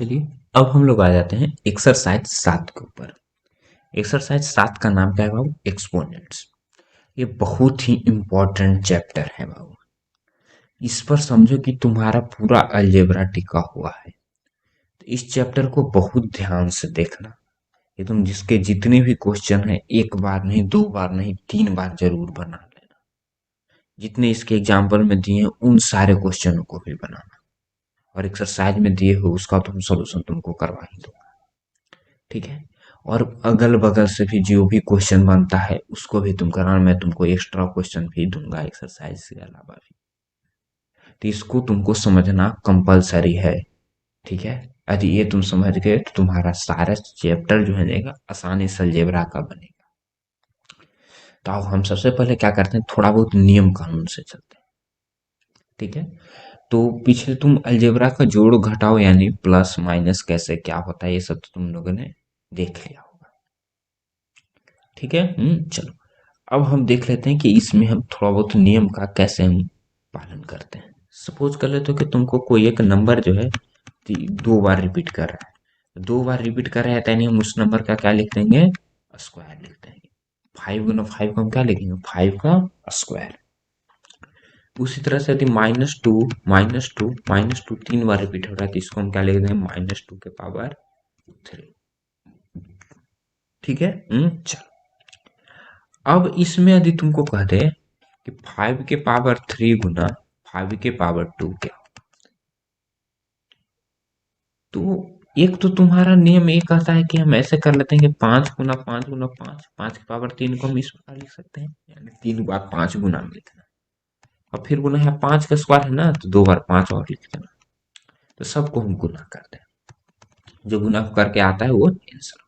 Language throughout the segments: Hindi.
चलिए अब हम लोग आ जाते हैं एक्सरसाइज 7 के ऊपर। एक्सरसाइज 7 का नाम क्या है बाबू? एक्सपोनेंट्स। ये बहुत ही इम्पोर्टेंट चैप्टर है बाबू। इस पर समझो कि तुम्हारा पूरा अलजेब्रा टिका हुआ है। तो इस चैप्टर को बहुत ध्यान से देखना। ये तुम जिसके जितने भी क्वेश्चन हैं एक बार नहीं, दो बार नहीं, 3 बार जरूर बना लेना। जितने इसके एग्जाम्पल में दिए हैं उन सारे क्वेश्चनों को भी बनाना, और एक्सरसाइज में दिए हो उसका तो हम सोल्यूशन तुमको करवा ही दूंगा। ठीक है? और अगल बगल से भी जो भी क्वेश्चन बनता है उसको भी तुम कराना। मैं तुमको एक्स्ट्रा क्वेश्चन भी दूंगा एक्सरसाइज के अलावा भी। तो इसको तुमको समझना कंपलसरी है। ठीक है? यदि ये तुम समझ गए तो तुम्हारा सारा चैप्टर जो है ना आसानी से अलजेब्रा का बनेगा। तो आओ हम सबसे पहले क्या करते हैं, थोड़ा बहुत नियम कानून से चलते हैं। ठीक है? तो पीछे तुम अलजेब्रा का जोड़ घटाओ यानी प्लस माइनस कैसे क्या होता है ये सब तो तुम लोगों ने देख लिया होगा। ठीक है? चलो अब हम देख लेते हैं कि इसमें हम थोड़ा बहुत नियम का कैसे हम पालन करते हैं। सपोज कर लेते हो कि तुमको कोई एक नंबर जो है 2 बार रिपीट कर रहा है। 2 बार रिपीट कर रहा है यानी हम उस नंबर का क्या लिख देंगे? स्क्वायर लिख देंगे। 5 गुना 5 को हम क्या लिखेंगे? 5 का स्क्वायर। उसी तरह से यदि माइनस टू 3 बार रिपीट हो रहा है तो इसको हम क्या लिख देंगे? -2 के पावर 3। ठीक है? चलो अब इसमें यदि तुमको कह दे कि 5 के पावर 3 गुना 5 के पावर 2 क्या, तो एक तो तुम्हारा नियम ये कहता है कि हम ऐसे कर लेते हैं कि 5 गुना 5 गुना 5, 5 के पावर 3 को हम इस प्रकार लिख सकते हैं, यानी 3 बार 5 गुना में लिखना। और फिर गुना है 5 का स्क्वायर है ना, तो 2 बार 5 और लिख देना। तो सबको हम गुना करते हैं, जो गुना करके आता है वो आंसर।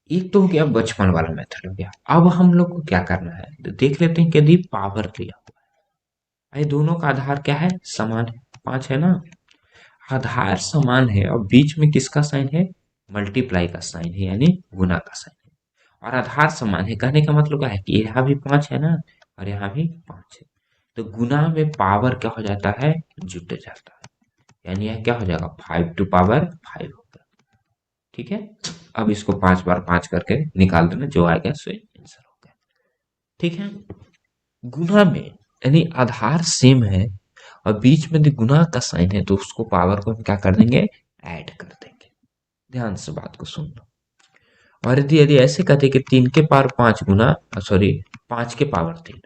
एक तो हो गया बचपन वाला मेथड हो गया। अब हम लोग को क्या करना है, तो देख लेते हैं कि यदि पावर लिया हुआ है, ये दोनों का आधार क्या है? समान है, 5 है ना। आधार समान है और बीच में किसका साइन है? मल्टीप्लाई का साइन है, यानी गुना का साइन है। और आधार समान है कहने का मतलब क्या है कि यहाँ भी 5 है ना और यहाँ भी 5 है। तो गुना में पावर क्या हो जाता है? जुट जाता है, यानी यह क्या हो जाएगा? 5 to power 5 होगा। ठीक है? अब इसको 5 बार 5 करके निकाल देना, जो आएगा सो आंसर होगा। ठीक है? गुना में यानी आधार सेम है और बीच में यदि गुना का साइन है तो उसको पावर को हम क्या कर देंगे? ऐड कर देंगे। ध्यान से बात को सुनना। और यदि यदि ऐसे कहते कि 3 के पावर 5 गुना, सॉरी, 5 के पावर 3,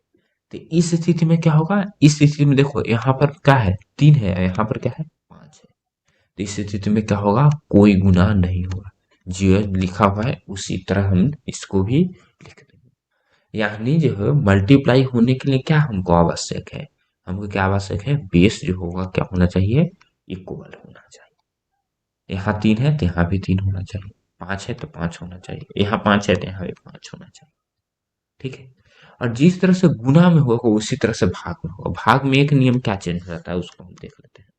तो इस स्थिति में क्या होगा? इस स्थिति में देखो यहाँ पर क्या है? 3 है, यहाँ पर क्या है? 5 है। तो इस स्थिति में क्या होगा? कोई गुना नहीं होगा, जो लिखा हुआ है उसी तरह हम इसको भी लिख देंगे। यानी जो है मल्टीप्लाई होने के लिए क्या हमको आवश्यक है? हमको क्या आवश्यक है? बेस जो होगा क्या होना चाहिए? इक्वल होना चाहिए। यहाँ 3 है तो यहाँ भी 3 होना चाहिए, 5 है तो 5 होना चाहिए, यहाँ 5 है तो यहाँ भी 5 होना चाहिए। ठीक है? और जिस तरह से गुना में होगा उसी तरह से भाग में होगा। भाग में एक नियम क्या चेंज हो जाता है उसको हम देख लेते हैं।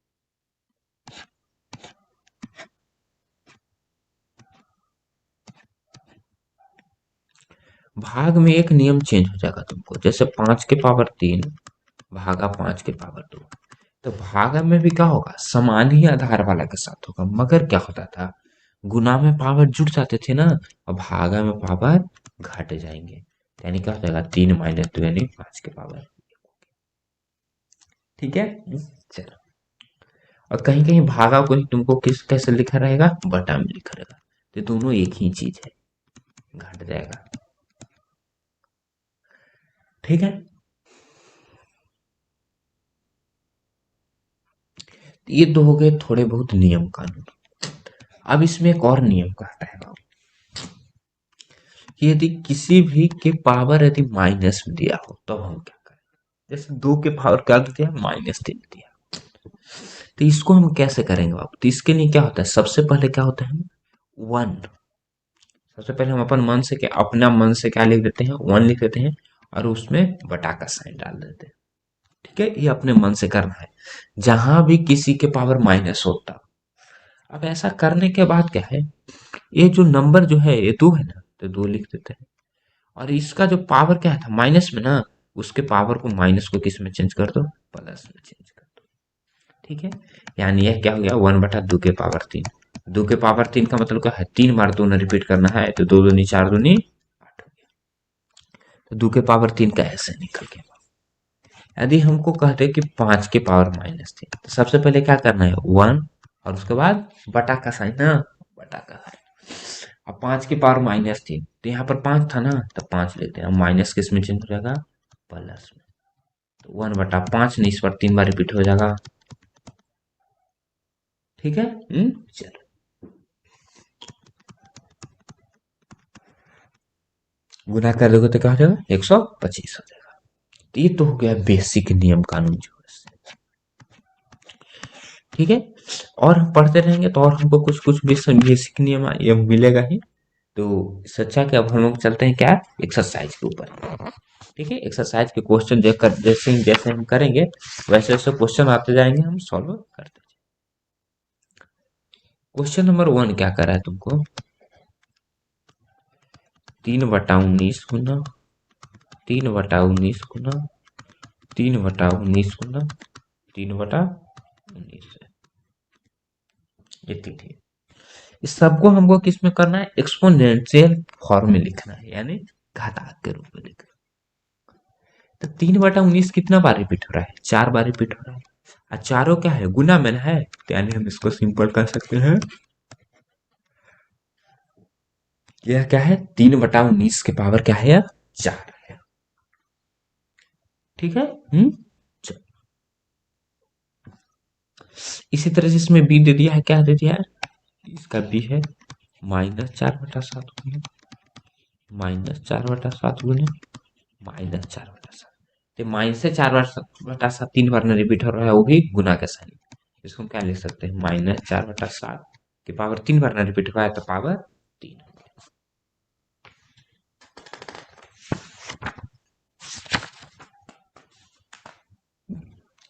भाग में एक नियम चेंज हो जाएगा तुमको, जैसे 5 के पावर 3 भागा 5 के पावर 2। तो भागा में भी क्या होगा? समान ही आधार वाला के साथ होगा, मगर क्या होता था? गुना में पावर जुड़ जाते थे ना, और भागा में पावर घट जाएंगे। यानी क्या हो जाएगा? 3 - 2 यानी 5 के पावर। ठीक है? चलो, और कहीं कहीं भागा को ही तुमको किस कैसे लिखा रहेगा? बटा में लिखा रहेगा। तो दोनों एक ही चीज है, घट जाएगा। ठीक है? ये तो हो गए थोड़े बहुत नियम कानून। अब इसमें एक और नियम कहता है बाबू कि यदि किसी भी के पावर यदि माइनस में दिया हो तो हम क्या करें? जैसे 2 के पावर क्या दिया? -3 दिया। तो इसको हम कैसे करेंगे बाबू? तो इसके लिए क्या होता है? सबसे पहले क्या होता है? 1। सबसे पहले हम अपन मन से क्या, अपना मन से क्या लिख देते हैं? 1 लिख देते हैं और उसमें बटा का साइन डाल देते हैं। ठीक है? ये अपने मन से करना है जहां भी किसी के पावर माइनस होता। अब ऐसा करने के बाद क्या है, ये जो नंबर जो है ये 2 है ना, तो 2 लिख देते हैं। और इसका जो पावर क्या था? माइनस में ना, उसके पावर को माइनस को किस में चेंज कर दो? प्लस में चेंज कर दो। ठीक है? यानी यह क्या हो गया? 1/2 के पावर 3। दो के पावर तीन का मतलब क्या है, 3 बार तो उन्हें रिपीट करना है, तो दो दूनी 4 दूनी 8 हो गया। तो 2 के पावर 3 का ऐसे निकल गया। यदि हमको कहते कि 5 के पावर -3, तो सबसे पहले क्या करना है, 1 और उसके बाद बटा का साइन ना, बटा का साइन। अब 5 के पावर -3, तो यहाँ पर 5 था ना, तो 5 लेते हैं, माइनस किस में चेंज हो जाएगा, प्लस में। तो 1/5 नहीं, इस पर 3 बार रिपीट हो जाएगा। ठीक है, चलो गुना कर दोगे तो क्या हो जाएगा, 125 हो जाएगा। तो ये तो हो गया बेसिक नियम कानून जो है। ठीक है, और हम पढ़ते रहेंगे तो और हमको कुछ कुछ बेसिक नियम ये मिलेगा ही। तो इससे अच्छा कि अब हम लोग चलते हैं क्या, एक्सरसाइज के ऊपर। ठीक है, एक्सरसाइज के क्वेश्चन देखकर जैसे जैसे हम करेंगे वैसे वैसे क्वेश्चन आते जाएंगे, हम सॉल्व करते जाएंगे। क्वेश्चन नंबर 1 क्या कर रहा है तुमको, 3/19 गुना 3/19 गुना 3/19 गुना 3/19 ये ठीक है। इस सबको हमको किस में करना है, एक्सपोनेंशियल फॉर्म में लिखना है, यानी घातांक के रूप में लिखना है। तो 3/19 कितना बार रिपीट हो रहा है, 4 बार रिपीट हो रहा है। और चारों क्या है, गुना में है, तो यानी हम इसको सिंपल कर सकते हैं। यह क्या है, 3/19 के पावर क्या है, 4 है। ठीक है, इसी तरह से इसमें बी दे दिया है, क्या दे दिया है, इसका बी है -4/7 गुना -4/7 गुना -4/7। तो माइनस से 4/7 3 बार ना रिपीट हो रहा है, वो भी गुना के साइन। इसको हम क्या लिख सकते हैं, -4/7 के पावर 3 बार ना रिपीट हुआ है, तो पावर 3।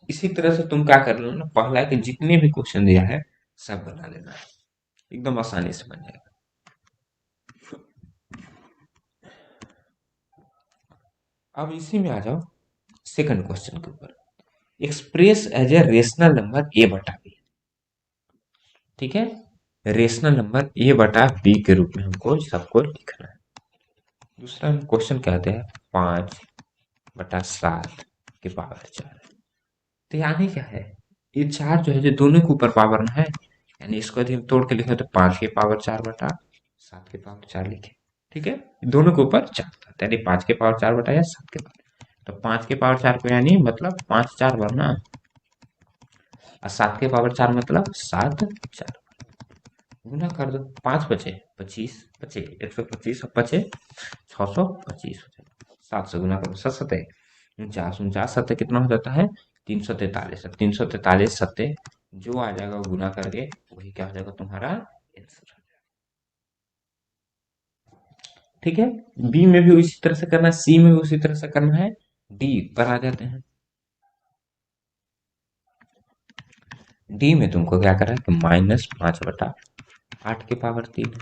इसी तरह से तुम क्या कर लो, पहला के जितने भी क्वेश्चन दिया है सब बना लेना, एकदम आसानी से बन जाएगा। अब इसी में आ जाओ सेकंड क्वेश्चन के ऊपर, express as a rational number a बटा बी। ठीक है, रेशनल नंबर ए बटा बी के रूप में हमको सबको लिखना है। दूसरा क्वेश्चन कहते हैं 5/7 के पावर 4। तो यानी क्या है, ये 4 जो है, जो दोनों के ऊपर पावर ना है, यानी इसको यदि हम तोड़ के लिखे तो 5 के पावर 4/7 के पावर 4 लिखे। ठीक है, दोनों के ऊपर 4 था, यानी 5 के पावर 4 बटा या 7 के पावर। तो 5 के पावर 4 को यानी मतलब 5 4 बार ना, और 7 के पावर 4 मतलब 7 4 गुना कर दो, 5 बचे 25 बचे 125 और बचे 625 हो जाएगा। 7 से गुना करो, 7 49 49 सत्ते कितना हो जाता है, 343। 343 सत्ते जो आ जाएगा वो गुना करके वही क्या हो जाएगा तुम्हारा आंसर। ठीक है, बी में भी उसी तरह से करना है, सी में भी उसी तरह से करना है। डी पर आ जाते हैं। डी में तुमको क्या करना है कि -5/8 के पावर 3,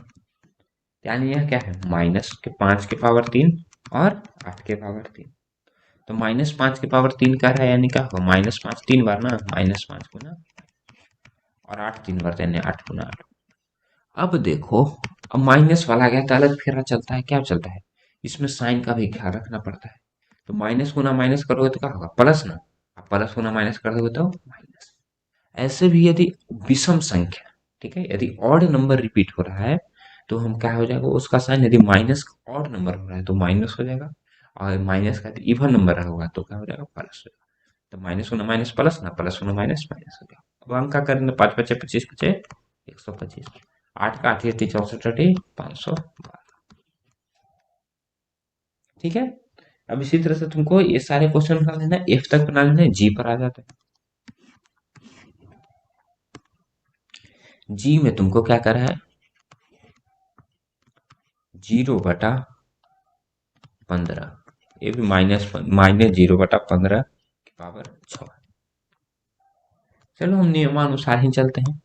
यानी यह क्या है, -5 के पावर 3 और 8 के पावर 3। तो -5 के पावर 3 का है, यानी क्या होगा, -5 3 बार ना, -5 गुना और 8 3 बार, यानी 8 गुना 8। अब देखो, अब माइनस वाला आ गया तो अलग फेरा चलता है, क्या चलता है, इसमें साइन का भी ख्याल रखना पड़ता है। तो माइनस गुना माइनस करोगे तो क्या होगा, प्लस ना, अब प्लस गुना माइनस कर दोगे तो माइनस। ऐसे भी यदि विषम संख्या, ठीक है, यदि ऑड नंबर रिपीट हो रहा है तो हम क्या हो जाएगा उसका साइन, यदि माइनस ऑड नंबर हो रहा है तो माइनस हो जाएगा, और माइनस का इवन नंबर होगा तो क्या हो जाएगा, प्लस हो जाएगा। तो माइनस होना माइनस प्लस ना, प्लस होना माइनस माइनस हो गया। अब अंक का करेंगे, 5 × 5 = 25 = 125। 8 का 8 64 512। ठीक है, अब इसी तरह से तुमको ये सारे क्वेश्चन बना लेना है, एफ तक बना लेना है, जी पर आ जाते हैं। जी में तुमको क्या करा है, 0/15, ये भी -0/15 की पावर 6। चलो हम नियमानुसार ही चलते हैं,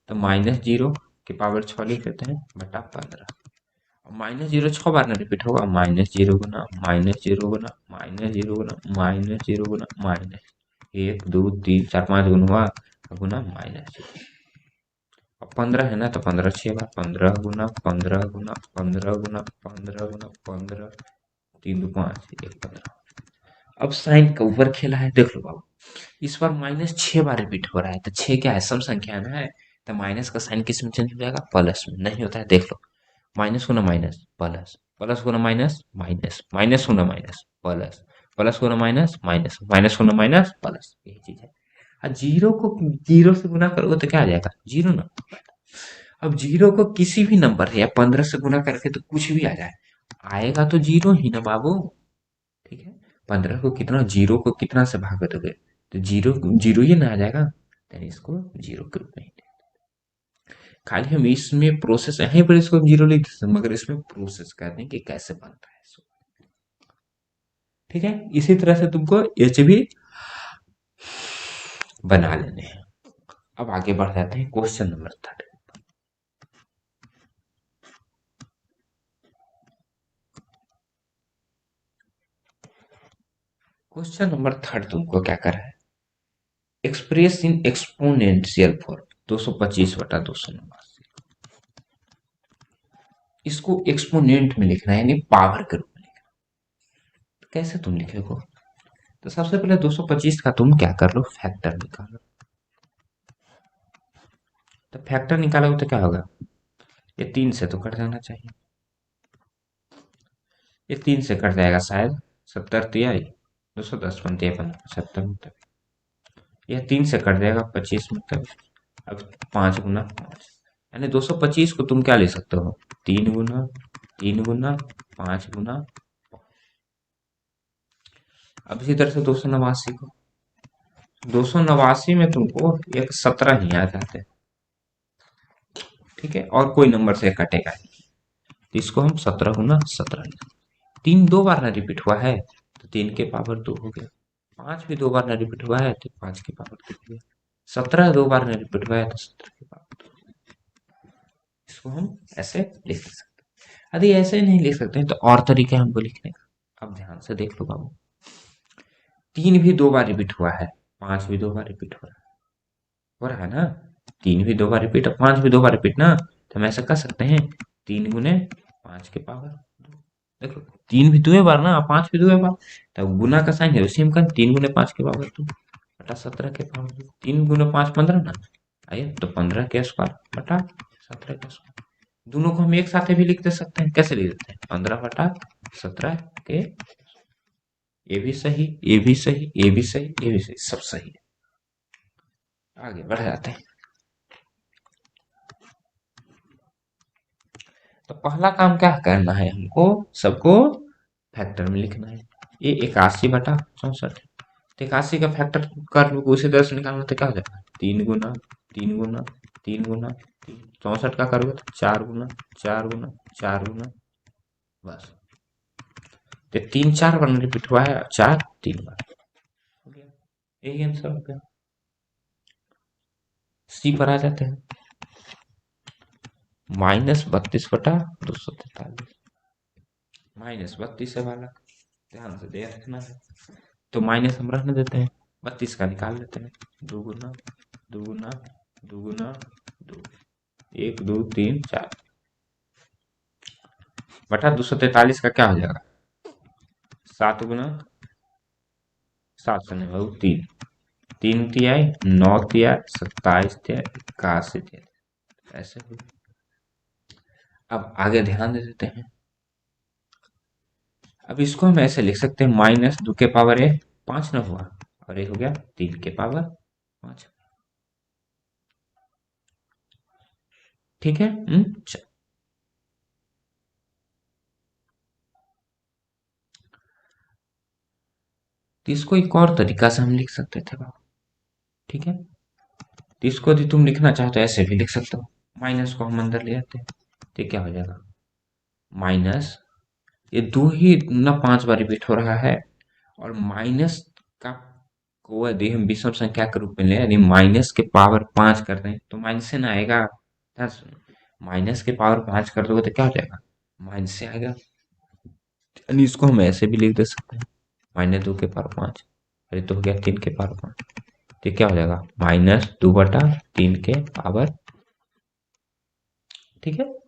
तो -0 की पावर 6 लिख देते हैं बटा 15। -0 6 बार ना रिपीट होगा, -0 गुना -0 गुना -0 गुना -0 गुना -1 2 3 4 5 गुना हुआ गुना -0। अब 15 है ना, तो 15 6 बार, 15 गुना 15 गुना 15 गुना 15 गुना 15, 3 2 5, 1 15। अब साइन का ऊपर खेला है, देख लो बाबू। इस बार -6 बार रिपीट हो रहा है, तो 6 क्या है, सम संख्या में है। तो माइनस का साइन किस में चेंज हो जाएगा, प्लस में। नहीं होता है, देख लो। माइनस गुना माइनस प्लस, प्लस गुना माइनस माइनस, माइनस गुना माइनस प्लस, प्लस गुना माइनस माइनस, माइनस गुना माइनस प्लस, यही चीज है। और जीरो को जीरो से गुना करोगे तो क्या आ जाएगा, जीरो ना। अब जीरो को किसी भी नंबर या 15 से गुना करके तो कुछ भी आ जाए, आएगा तो जीरो ही ना बाबू। ठीक है। 15 को कितना, जीरो को कितना से भाग दोगे, तो जीरो जीरो ही ना आ जाएगा। यानी इसको जीरो के रूप में ही खाली हम इसमें प्रोसेस यहीं पर इसको जीरो लिख देते हैं, मगर इसमें प्रोसेस करते हैं कि कैसे बनता है इसको। ठीक है। इसी तरह से तुमको एच भी बना लेने हैं। अब आगे बढ़ जाते हैं क्वेश्चन नंबर 3। क्वेश्चन नंबर 3 तुमको क्या कर रहा है, एक्सप्रेस इन एक्सपोनेंशियल फॉर्म 225/289। इसको एक्सपोनेंट में लिखना है, यानी पावर के रूप में लिखना। तो कैसे तुम लिखोगे, तो सबसे पहले 225 का तुम क्या कर लो, फैक्टर निकालो। तो फैक्टर निकालोगे तो क्या होगा, ये 3 से तो कट जाना चाहिए, ये 3 से कट जाएगा शायद। 70 तिहाई 210 बनती है 75 मतलब, यह 3 से कट जाएगा 25 मतलब। अब 5 गुना 5, यानी 225 को तुम क्या ले सकते हो, 3 गुना 5 गुना। अब इसी तरह से 289 को, 289 में तुमको एक 17 ही आ जाते हैं। ठीक है, और कोई नंबर से कटेगा नहीं, तो इसको हम 17 गुना 17, 3 दो बार ना रिपीट हुआ है, तो 3 के पावर 2 हो गया। 5 भी 2 बार ना रिपीट हुआ है, तो 5 के पावर 2 हो गया। 17 दो बार ना रिपीट हुआ है, तो 17 के पावर 2। इसको हम ऐसे लिख सकते हैं। यदि ऐसे नहीं लिख सकते हैं तो और तरीके हैं हमको लिखने का। अब ध्यान से देख लो बाबू, 3 भी 2 बार रिपीट हुआ है, 5 भी 2 बार रिपीट हो रहा है ना। 3 भी 2 बार रिपीट, 5 भी 2 बार रिपीट ना, तो हम ऐसा कर सकते हैं, 3 गुने 5 के पावर 2। देखो, 3 भी 2 बार ना, 5 भी 2 बार, तब गुना का साइन है उसी में कर, 3 गुने 5 के पावर 2 बटा 17 के पावर 2, 3 गुने 5 15 ना, आइए तो 15 के स्क्वायर बटा 17 के स्क्वायर। दोनों को हम एक साथ भी लिख दे सकते हैं, कैसे लिख देते हैं, 15/17 के। ये भी सही, ये भी सही, ये भी सही, ये भी सही, सब सही है। आगे बढ़ जाते हैं। तो पहला काम क्या करना है हमको, सबको फैक्टर में लिखना है। ये 81/64, तो 81 का फैक्टर कर लो, उसी तरह से निकालना, तो क्या हो जाएगा, 3 गुना 3 गुना 3 गुना 3, 64 का करोगे तो 4 गुना 4 गुना 4 गुना, बस। तो 3 4 बार रिपीट हुआ है, 4 3 बार हो गया, यही आंसर हो गया। सी पर आ जाते हैं, -32/243, -32 है वाला, ध्यान से दे रखना है। तो माइनस हम रहने देते हैं, 32 का निकाल लेते हैं, 2 गुना 2 गुना 2 गुना 2, 1 2 3 4 बटा 243 का क्या हो जाएगा, 7 गुना 7 से नहीं भाई, 3 3 तिहाई 9 तिहाई 27 तिहाई 81 तिहाई, ऐसे हो। अब आगे ध्यान दे देते हैं। अब इसको हम ऐसे लिख सकते हैं, -2 के पावर ए 5 ना हुआ, और ये हो गया 3 के पावर 5। ठीक है। तो इसको एक और तरीका से हम लिख सकते थे बाबू। ठीक है, तो इसको यदि तुम लिखना चाहो तो ऐसे भी लिख सकते हो, माइनस को हम अंदर ले आते हैं, तो क्या हो जाएगा, माइनस, ये 2 ही ना 5 बार रिपीट हो रहा है, और माइनस का को यदि हम विषम संख्या के रूप में ले, यानी माइनस के पावर 5 कर दें तो माइनस से ना आएगा। माइनस के पावर 5 कर दोगे तो क्या हो जाएगा, माइनस से आएगा। यानी इसको हम ऐसे भी लिख दे सकते हैं, -2 के पावर 5, अरे तो हो गया 3 के पावर 5, तो क्या हो जाएगा, -2/3 के पावर ठीक है।